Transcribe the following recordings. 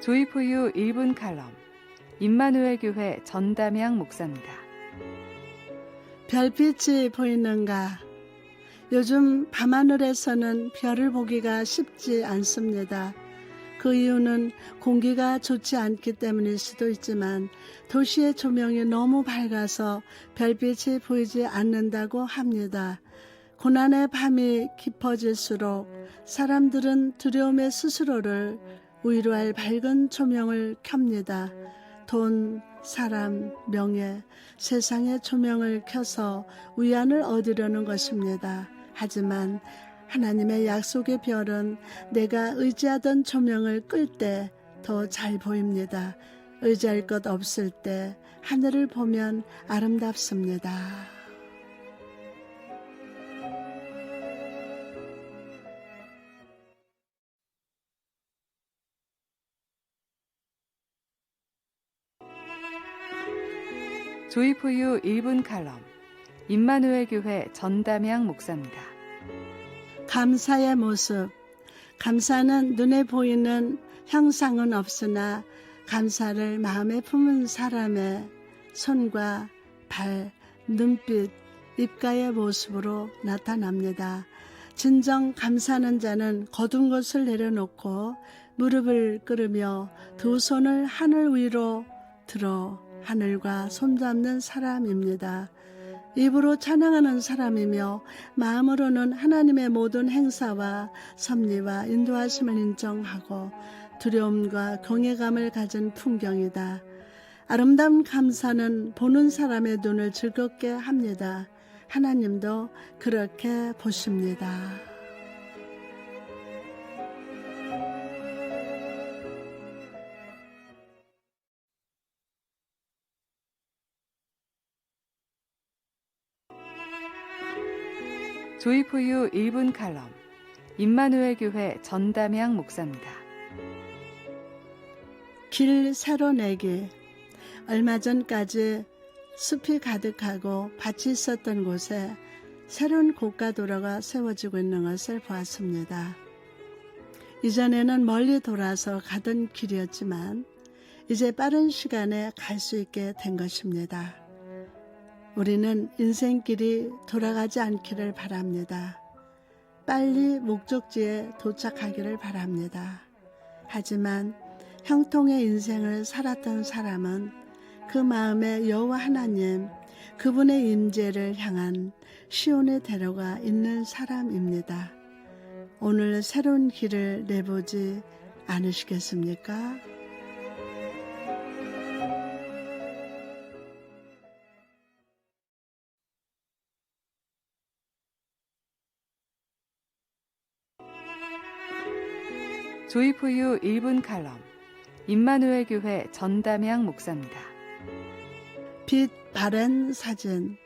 조이포유 1분 칼럼 임마누엘 교회 전담양 목사입니다. 별빛이 보이는가? 요즘 밤하늘에서는 별을 보기가 쉽지 않습니다. 그 이유는 공기가 좋지 않기 때문일 수도 있지만 도시의 조명이 너무 밝아서 별빛이 보이지 않는다고 합니다. 고난의 밤이 깊어질수록 사람들은 두려움의 스스로를 위로할 밝은 조명을 켭니다. 돈, 사람, 명예, 세상의 조명을 켜서 위안을 얻으려는 것입니다. 하지만 하나님의 약속의 별은 내가 의지하던 조명을 끌 때 더 잘 보입니다. 의지할 것 없을 때 하늘을 보면 아름답습니다. 조이포유 1분 칼럼 임마누엘 교회 전담양 목사입니다. 감사의 모습. 감사는 눈에 보이는 형상은 없으나 감사를 마음에 품은 사람의 손과 발, 눈빛, 입가의 모습으로 나타납니다. 진정 감사하는 자는 거둔 것을 내려놓고 무릎을 꿇으며 두 손을 하늘 위로 들어 하늘과 손잡는 사람입니다. 입으로 찬양하는 사람이며 마음으로는 하나님의 모든 행사와 섭리와 인도하심을 인정하고 두려움과 경외감을 가진 풍경이다. 아름다운 감사는 보는 사람의 눈을 즐겁게 합니다. 하나님도 그렇게 보십니다. 조이포유 1분 칼럼 임마누엘 교회 전담양 목사입니다. 길 새로 내기. 얼마 전까지 숲이 가득하고 밭이 있었던 곳에 새로운 고가도로가 세워지고 있는 것을 보았습니다. 이전에는 멀리 돌아서 가던 길이었지만 이제 빠른 시간에 갈 수 있게 된 것입니다. 우리는 인생길이 돌아가지 않기를 바랍니다. 빨리 목적지에 도착하기를 바랍니다. 하지만 형통의 인생을 살았던 사람은 그 마음에 여호와 하나님, 그분의 임재를 향한 시온의 대로가 있는 사람입니다. 오늘 새로운 길을 내보지 않으시겠습니까? 조이포유 1분 칼럼 임마누엘 교회 전담양 목사입니다. 빛 바랜 사진.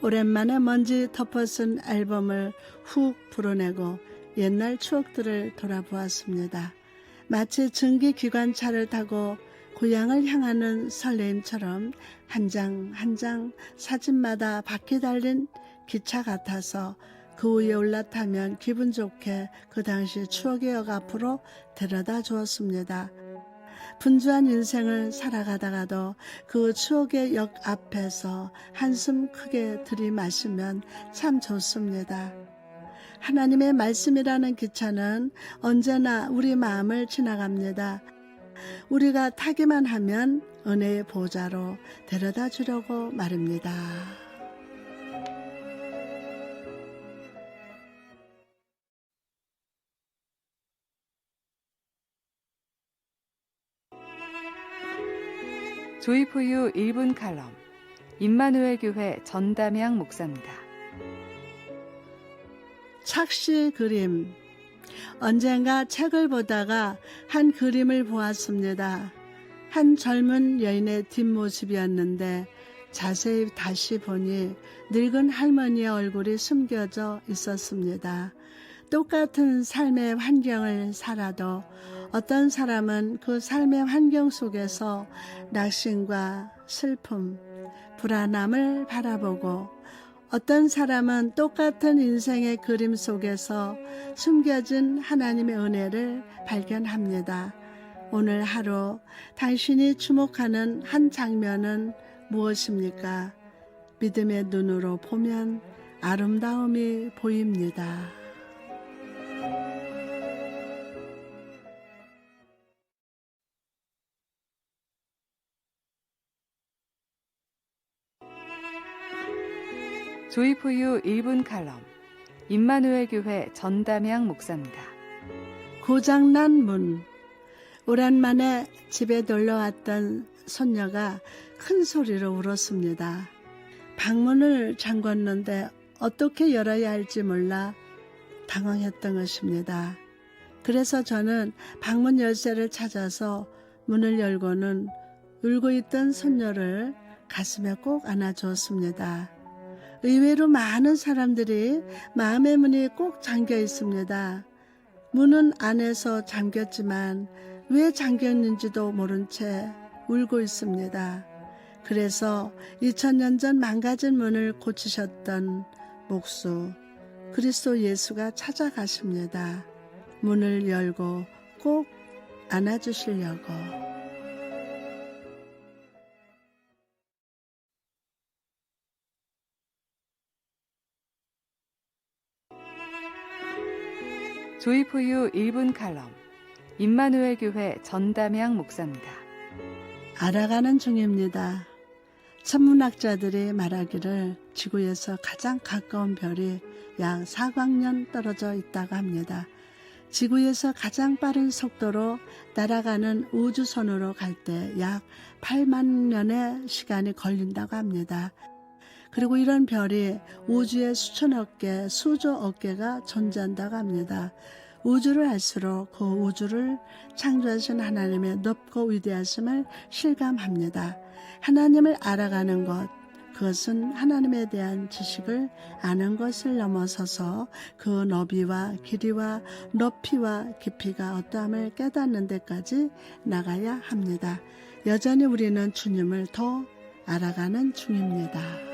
오랜만에 먼지 덮어쓴 앨범을 훅 풀어내고 옛날 추억들을 돌아보았습니다. 마치 증기기관차를 타고 고향을 향하는 설레임처럼 한 장 한 장 사진마다 바퀴 달린 기차 같아서 그 위에 올라타면 기분 좋게 그 당시 추억의 역 앞으로 데려다 주었습니다. 분주한 인생을 살아가다가도 그 추억의 역 앞에서 한숨 크게 들이마시면 참 좋습니다. 하나님의 말씀이라는 기차는 언제나 우리 마음을 지나갑니다. 우리가 타기만 하면 은혜의 보좌로 데려다 주려고 말입니다. 조이포유 1분 칼럼 임마누엘 교회 전담양 목사입니다. 착시 그림. 언젠가 책을 보다가 한 그림을 보았습니다. 한 젊은 여인의 뒷모습이었는데 자세히 다시 보니 늙은 할머니의 얼굴이 숨겨져 있었습니다. 똑같은 삶의 환경을 살아도 어떤 사람은 그 삶의 환경 속에서 낙심과 슬픔, 불안함을 바라보고 어떤 사람은 똑같은 인생의 그림 속에서 숨겨진 하나님의 은혜를 발견합니다. 오늘 하루 당신이 주목하는 한 장면은 무엇입니까? 믿음의 눈으로 보면 아름다움이 보입니다. 조이포유 1분 칼럼 임마누엘 교회 전담양 목사입니다. 고장난 문. 오랜만에 집에 놀러왔던 손녀가 큰 소리로 울었습니다. 방문을 잠궜는데 어떻게 열어야 할지 몰라 당황했던 것입니다. 그래서 저는 방문 열쇠를 찾아서 문을 열고는 울고 있던 손녀를 가슴에 꼭 안아주었습니다. 의외로 많은 사람들이 마음의 문이 꼭 잠겨 있습니다. 문은 안에서 잠겼지만 왜 잠겼는지도 모른 채 울고 있습니다. 그래서 2000년 전 망가진 문을 고치셨던 목수 그리스도 예수가 찾아가십니다. 문을 열고 꼭 안아주시려고. 조이포유 1분 칼럼 임마누엘 교회 전담양 목사입니다. 알아가는 중입니다. 천문학자들이 말하기를 지구에서 가장 가까운 별이 약 4광년 떨어져 있다고 합니다. 지구에서 가장 빠른 속도로 날아가는 우주선으로 갈 때 약 8만 년의 시간이 걸린다고 합니다. 그리고 이런 별이 우주에 수천억 개, 수조억 개가 존재한다고 합니다. 우주를 알수록 그 우주를 창조하신 하나님의 높고 위대하심을 실감합니다. 하나님을 알아가는 것, 그것은 하나님에 대한 지식을 아는 것을 넘어서서 그 너비와 길이와 높이와 깊이가 어떠함을 깨닫는 데까지 나가야 합니다. 여전히 우리는 주님을 더 알아가는 중입니다.